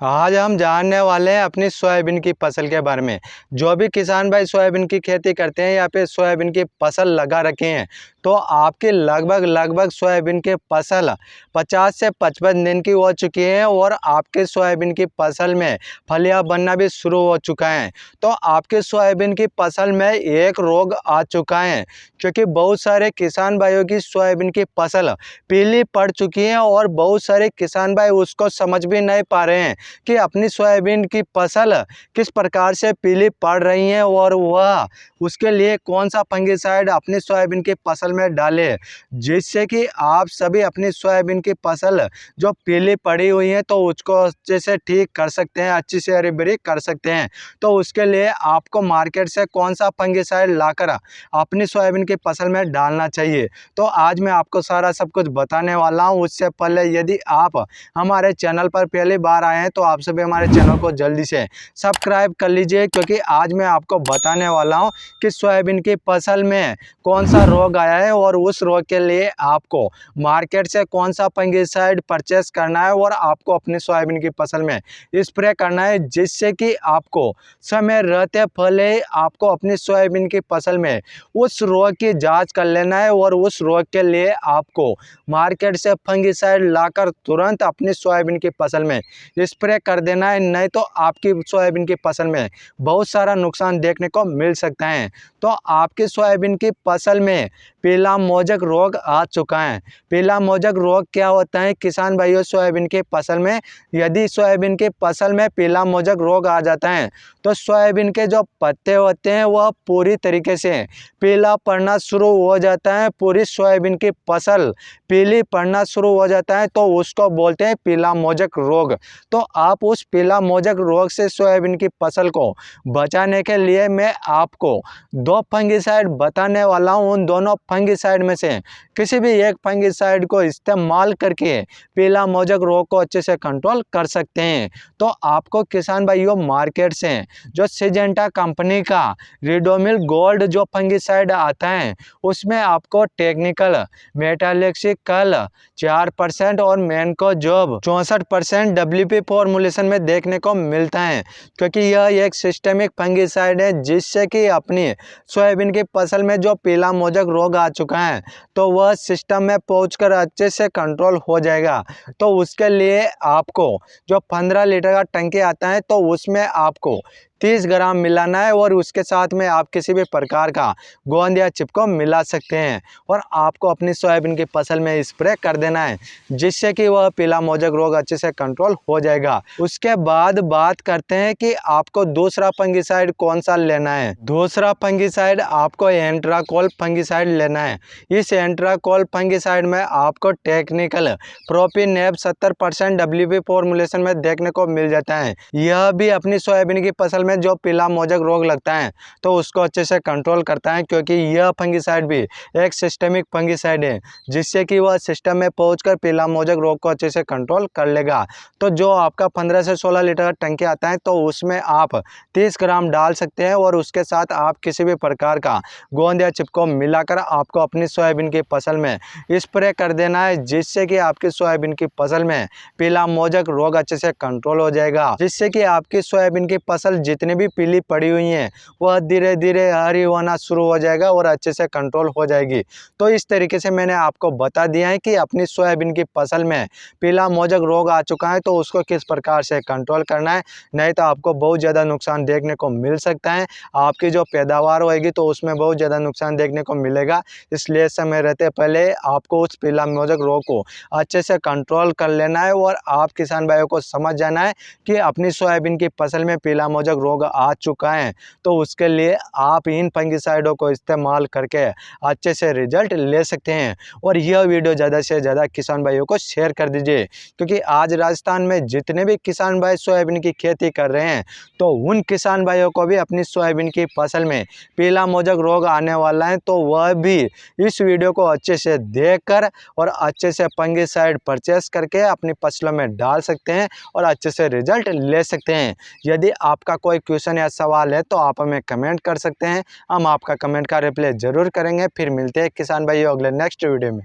आज हम जानने वाले हैं अपनी सोयाबीन की फसल के बारे में। जो भी किसान भाई सोयाबीन की खेती करते हैं या फिर सोयाबीन की फसल लगा रखे हैं, तो आपके लगभग सोयाबीन की फसल 50 से 55 दिन की हो चुकी है और आपके सोयाबीन की फसल में फलियां बनना भी शुरू हो चुका है। तो आपके सोयाबीन की फसल में एक रोग आ चुका है, क्योंकि बहुत सारे किसान भाइयों की सोयाबीन की फसल पीली पड़ चुकी है और बहुत सारे किसान भाई उसको समझ भी नहीं पा रहे हैं कि अपनी सोयाबीन की फसल किस प्रकार से पीली पड़ रही है और वह उसके लिए कौन सा फंगिसाइड अपनी सोयाबीन की फसल में डाले, जिससे कि आप सभी अपनी सोयाबीन की फसल जो पीली पड़ी हुई है तो उसको अच्छे से ठीक कर सकते हैं, अच्छी से हरी भरी कर सकते हैं। तो उसके लिए आपको मार्केट से कौन सा फंगिसाइड लाकर अपनी सोयाबीन की फसल में डालना चाहिए, तो आज मैं आपको सारा सब कुछ बताने वाला हूँ। उससे पहले यदि आप हमारे चैनल पर पहली बार आए हैं तो आप सभी हमारे चैनल को जल्दी से सब्सक्राइब कर लीजिए, क्योंकि आज मैं आपको बताने वाला हूं कि सोयाबीन की फसल में कौन सा रोग आया है और उस रोग के लिए आपको मार्केट से कौन सा फंगिसाइड परचेस करना है और आपको अपनी सोयाबीन की फसल में स्प्रे करना है, जिससे कि आपको समय रहते पहले आपको अपनी सोयाबीन की फसल में उस रोग की जाँच कर लेना है और उस रोग के लिए आपको मार्केट से फंगिसाइड लाकर तुरंत अपनी सोयाबीन की फसल में स्प्रे कर देना है, नहीं तो आपकी सोयाबीन की फसल में बहुत सारा नुकसान देखने को मिल सकता है। तो आपकी सोयाबीन की फसल में पीला मोजक रोग आ चुका है। पीला मोजक रोग क्या होता है किसान भाइयों, सोयाबीन की फसल में यदि सोयाबीन की फसल में पीला मोजक रोग आ जाता है तो सोयाबीन के जो पत्ते होते हैं वह पूरी तरीके से पीला पड़ना शुरू हो जाता है, पूरी सोयाबीन की फसल पीली पड़ना शुरू हो जाता है, तो उसको बोलते हैं पीला मोजक रोग। तो आप उस पीला मोजक रोग से सोयाबीन की फसल को बचाने के लिए मैं आपको दो फंगिसाइड बताने वाला हूं। उन दोनों फंगिसाइड में से किसी भी एक फंगिसाइड को इस्तेमाल करके पीला मोजक रोग को अच्छे से कंट्रोल कर सकते हैं। तो आपको किसान भाइयों मार्केट से जो सिजेंटा कंपनी का रिडोमिल गोल्ड जो फंगिसाइड आता है उसमें आपको टेक्निकल मेटालेक्सिकल 4% और मैनकोजोब 64% WP फॉर्मुलेशन में देखने को मिलता है, क्योंकि यह एक सिस्टेमिक फंगिसाइड है जिससे कि अपनी सोयाबीन की फसल में जो पीला मोजक रोग आ चुका है तो वह सिस्टम में पहुंचकर अच्छे से कंट्रोल हो जाएगा। तो उसके लिए आपको जो 15 लीटर का टंकी आता है तो उसमें आपको 30 ग्राम मिलाना है और उसके साथ में आप किसी भी प्रकार का गोंद या चिप को मिला सकते हैं और आपको अपनी सोयाबीन की फसल में स्प्रे कर देना है, जिससे कि वह पीला मोजक रोग अच्छे से कंट्रोल हो जाएगा। उसके बाद बात करते हैं कि आपको दूसरा फंगिसाइड कौन सा लेना है। दूसरा फंगिसाइड आपको एंट्राकोल फंगिसाइड लेना है। इस एंट्राकोल फंगिसाइड में आपको टेक्निकल प्रोपिनेब 70% WP फॉर्मुलेशन में देखने को मिल जाता है। यह भी अपनी सोयाबीन की फसल में जो पीला मोजक रोग लगता है तो उसको अच्छे से कंट्रोल करता है, क्योंकि यह फंगिसाइड भी एक सिस्टेमिक फंगिसाइड है जिससे कि वह सिस्टम में पहुंचकर पीला मोजक रोग को अच्छे से कंट्रोल कर लेगा। तो जो आपका 15 से 16 लीटर का टंकी आता है तो उसमें आप 30 ग्राम डाल सकते हैं और उसके साथ आप किसी भी प्रकार का गोंद या चिप को मिलाकर आपको अपनी सोयाबीन की फसल में स्प्रे कर देना है, जिससे कि आपकी सोयाबीन की फसल में पीला मोजक रोग अच्छे से कंट्रोल हो जाएगा, जिससे कि आपकी सोयाबीन की फसल जितनी भी पीली पड़ी हुई हैं वह धीरे धीरे हरी होना शुरू हो जाएगा और अच्छे से कंट्रोल हो जाएगी। तो इस तरीके से मैंने आपको बता दिया है कि अपनी सोयाबीन की फसल में पीला मोजक रोग आ चुका है तो उसको किस प्रकार से कंट्रोल करना है, नहीं तो आपको बहुत ज़्यादा नुकसान देखने को मिल सकता है। आपकी जो पैदावार होएगी तो उसमें बहुत ज़्यादा नुकसान देखने को मिलेगा। इसलिए समय रहते पहले आपको उस पीला मोजक रोग को अच्छे से कंट्रोल कर लेना है और आप किसान भाइयों को समझ जाना है कि अपनी सोयाबीन की फसल में पीला मोजक रोग आ चुका है तो उसके लिए आप इन फंगिसाइडों को इस्तेमाल करके अच्छे से रिजल्ट ले सकते हैं। और यह वीडियो ज़्यादा से ज़्यादा किसान भाइयों को शेयर कर दीजिए, क्योंकि आज राजस्थान में जितने भी किसान भाई सोयाबीन की खेती कर रहे हैं तो उन किसान भाइयों को भी अपनी सोयाबीन की फसल में पीला मोजक रोग आने वाला है, तो वह भी इस वीडियो को अच्छे से देखकर और अच्छे से फंगिसाइड परचेस करके अपनी फसलों में डाल सकते हैं और अच्छे से रिजल्ट ले सकते हैं। यदि आपका कोई क्वेश्चन या सवाल है तो आप हमें कमेंट कर सकते हैं, हम आपका कमेंट का रिप्लाई ज़रूर करेंगे। फिर मिलते हैं किसान भाइयों अगले नेक्स्ट वीडियो में।